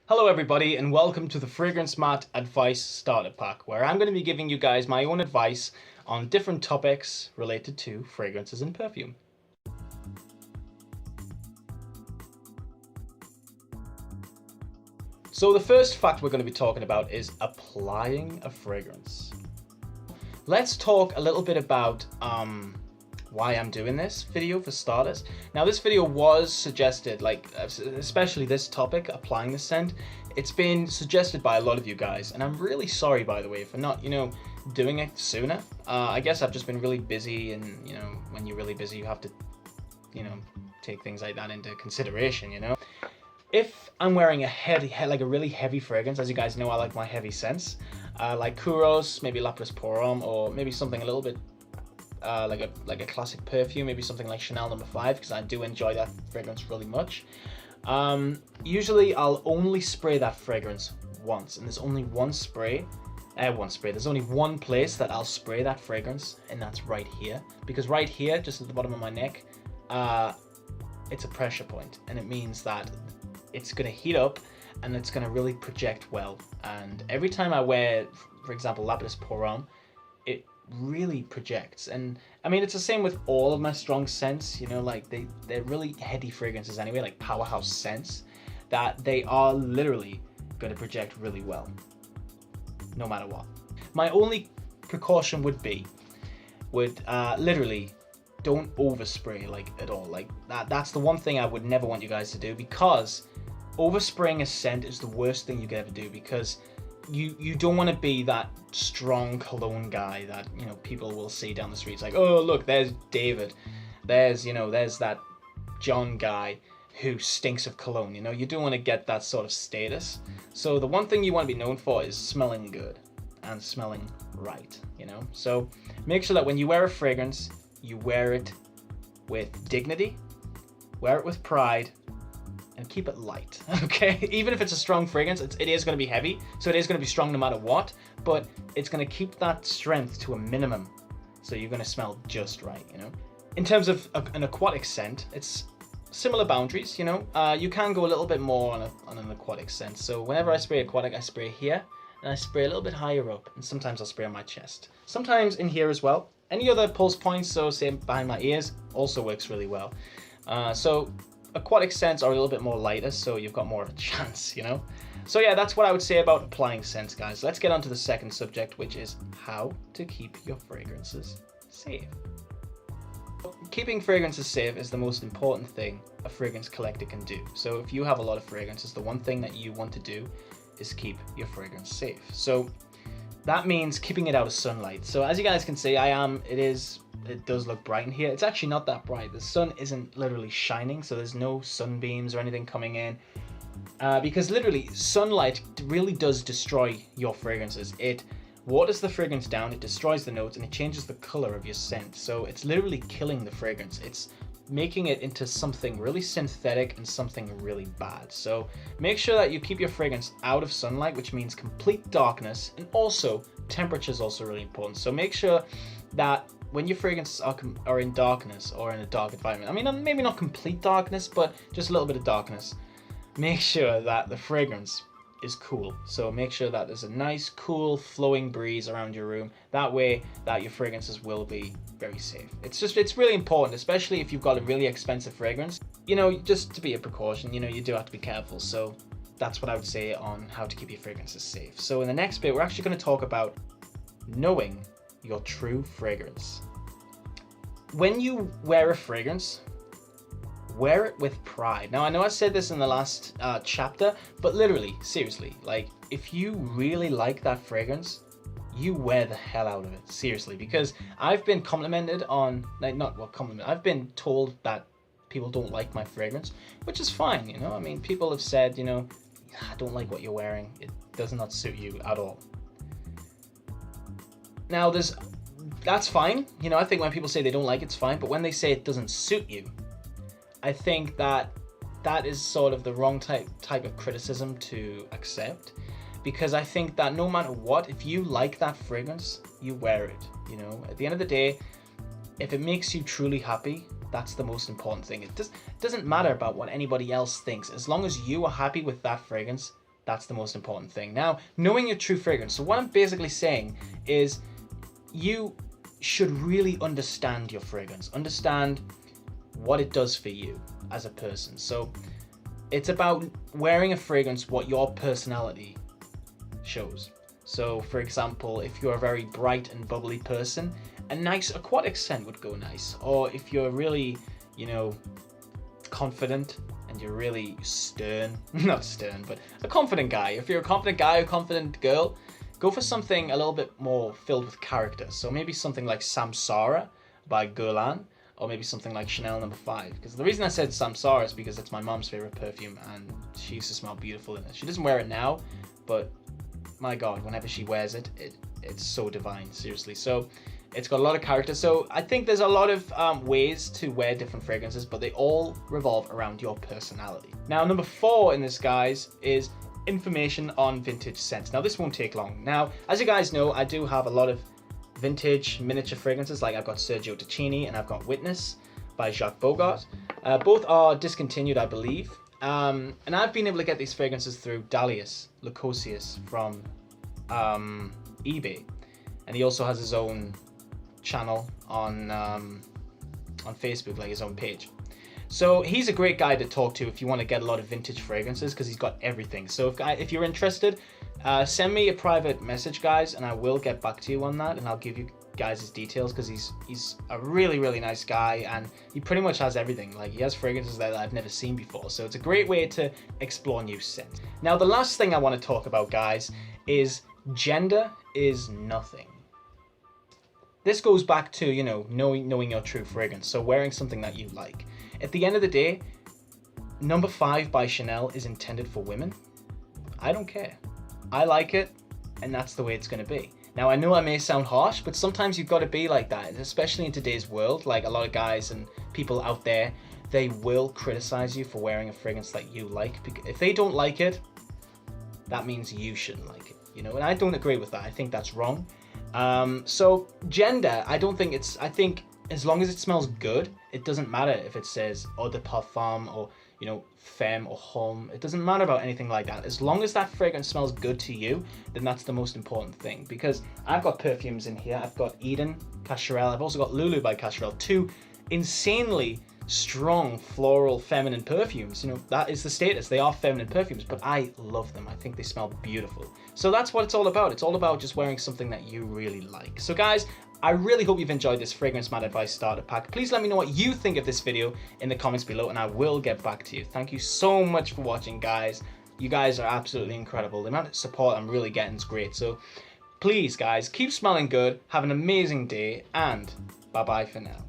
Hello everybody and welcome to the FragranceMatt Advice Starter Pack, where I'm going to be giving you guys my own advice on different topics related to fragrances and perfume. So the first fact we're going to be talking about is applying a fragrance. Let's talk a little bit about why I'm doing this video for starters. Now this video was suggested, especially this topic, applying the scent, it's been suggested by a lot of you guys, and I'm really sorry, by the way, for not, doing it sooner. I guess I've just been really busy, and when you're really busy you have to, take things like that into consideration, If I'm wearing a really heavy fragrance, as you guys know, I like my heavy scents, like Kouros, maybe Lapis Pour-Homme, or maybe something a little bit like a classic perfume, maybe something like Chanel No. 5, because I do enjoy that fragrance really much. Usually I'll only spray that fragrance once, and there's only one spray. There's only one place that I'll spray that fragrance, and that's right here, because right here, just at the bottom of my neck, it's a pressure point, and it means that it's going to heat up and it's going to really project well. And every time I wear, for example, Lapis Pour-Homme, it really projects. And I mean, it's the same with all of my strong scents, they're really heady fragrances anyway, like powerhouse scents, that they are literally going to project really well, no matter what. My only precaution would literally don't overspray at all. That's the one thing I would never want you guys to do, because overspraying a scent is the worst thing you could ever do, because you don't want to be that strong cologne guy that people will see down the streets, like, oh look, there's David, there's that John guy who stinks of cologne. You don't want to get that sort of status. So the one thing you want to be known for is smelling good and smelling right. So make sure that when you wear a fragrance, you wear it with dignity, wear it with pride, and keep it light, okay? Even if it's a strong fragrance, it is going to be heavy, so it is going to be strong no matter what, but it's going to keep that strength to a minimum, so you're going to smell just right, In terms of an aquatic scent, it's similar boundaries, you can go a little bit more on an aquatic scent. So whenever I spray aquatic, I spray here, and I spray a little bit higher up, and sometimes I'll spray on my chest. Sometimes in here as well. Any other pulse points, so say behind my ears, also works really well. So aquatic scents are a little bit more lighter, so you've got more of a chance, So yeah, that's what I would say about applying scents, guys. Let's get on to the second subject, which is how to keep your fragrances safe. Keeping fragrances safe is the most important thing a fragrance collector can do. So if you have a lot of fragrances, the one thing that you want to do is keep your fragrance safe. So that means keeping it out of sunlight. So as you guys can see, it does look bright in here. It's actually not that bright. The sun isn't literally shining, so there's no sunbeams or anything coming in. Because literally, sunlight really does destroy your fragrances. It waters the fragrance down, it destroys the notes, and it changes the color of your scent. So it's literally killing the fragrance. It's making it into something really synthetic and something really bad. So make sure that you keep your fragrance out of sunlight, which means complete darkness, and also temperature is also really important. So make sure that when your fragrances are in darkness or in a dark environment, I mean, maybe not complete darkness, but just a little bit of darkness, make sure that the fragrance is cool. So make sure that there's a nice, cool, flowing breeze around your room. That way that your fragrances will be very safe. It's really important, especially if you've got a really expensive fragrance. Just to be a precaution, you do have to be careful. So that's what I would say on how to keep your fragrances safe. So in the next bit, we're actually going to talk about knowing your true fragrance. When you wear a fragrance, wear it with pride. Now, I know I said this in the last chapter, but literally, seriously, if you really like that fragrance, you wear the hell out of it, seriously, because I've been complimented on, I've been told that people don't like my fragrance, which is fine, I mean, people have said, I don't like what you're wearing, it does not suit you at all. Now, that's fine, I think when people say they don't like it, it's fine, but when they say it doesn't suit you, I think that is sort of the wrong type of criticism to accept, because I think that no matter what, if you like that fragrance, you wear it, At the end of the day, if it makes you truly happy, that's the most important thing. It doesn't matter about what anybody else thinks. As long as you are happy with that fragrance, That's the most important thing. Now, knowing your true fragrance. So what I'm basically saying is you should really understand your fragrance. Understand what it does for you as a person. So it's about wearing a fragrance what your personality shows. So for example, if you're a very bright and bubbly person, a nice aquatic scent would go nice. Or if you're really, you know, confident and you're really stern, not stern, but a confident guy. If you're a confident guy or confident girl, go for something a little bit more filled with character. So maybe something like Samsara by Guerlain, or maybe something like Chanel No. 5. Because the reason I said Samsara is because it's my mom's favorite perfume and she used to smell beautiful in it. She doesn't wear it now, but my God, whenever she wears it, it's so divine, seriously. So it's got a lot of character. So I think there's a lot of ways to wear different fragrances, but they all revolve around your personality. Now, number 4 in this, guys, is information on vintage scents. Now, this won't take long. Now, as you guys know, I do have a lot of vintage miniature fragrances. Like I've got Sergio Tacchini and I've got Witness by Jacques Bogart. Both are discontinued, I believe. And I've been able to get these fragrances through Dalius Lucosius from eBay. And he also has his own channel on Facebook, like his own page. So he's a great guy to talk to if you want to get a lot of vintage fragrances, because he's got everything. So if you're interested, send me a private message, guys, and I will get back to you on that, and I'll give you guys his details, because he's a really, really nice guy, and he pretty much has everything. Like, he has fragrances that I've never seen before, so it's a great way to explore new scents. Now, the last thing I want to talk about, guys, is gender is nothing. This goes back to, you know, knowing your true fragrance, so wearing something that you like. At the end of the day, No. 5 by Chanel is intended for women. I don't care. I like it, and that's the way it's going to be. Now, I know I may sound harsh, but sometimes you've got to be like that, especially in today's world. Like, a lot of guys and people out there, they will criticize you for wearing a fragrance that you like. If they don't like it, that means you shouldn't like it, you know? And I don't agree with that. I think that's wrong. So gender, I think as long as it smells good, it doesn't matter if it says eau de parfum or, you know, femme or homme. It doesn't matter about anything like that. As long as that fragrance smells good to you, then that's the most important thing. Because I've got perfumes in here. I've got Eden, Cacharel. I've also got Lulu by Cacharel. 2 insanely strong floral feminine perfumes. You know, that is the status. They are feminine perfumes, but I love them. I think they smell beautiful. So that's what it's all about. It's all about just wearing something that you really like. So guys, I really hope you've enjoyed this FragranceMatt Advice Starter Pack. Please let me know what you think of this video in the comments below, and I will get back to you. Thank you so much for watching, guys. You guys are absolutely incredible. The amount of support I'm really getting is great. So please, guys, keep smelling good, have an amazing day, and bye-bye for now.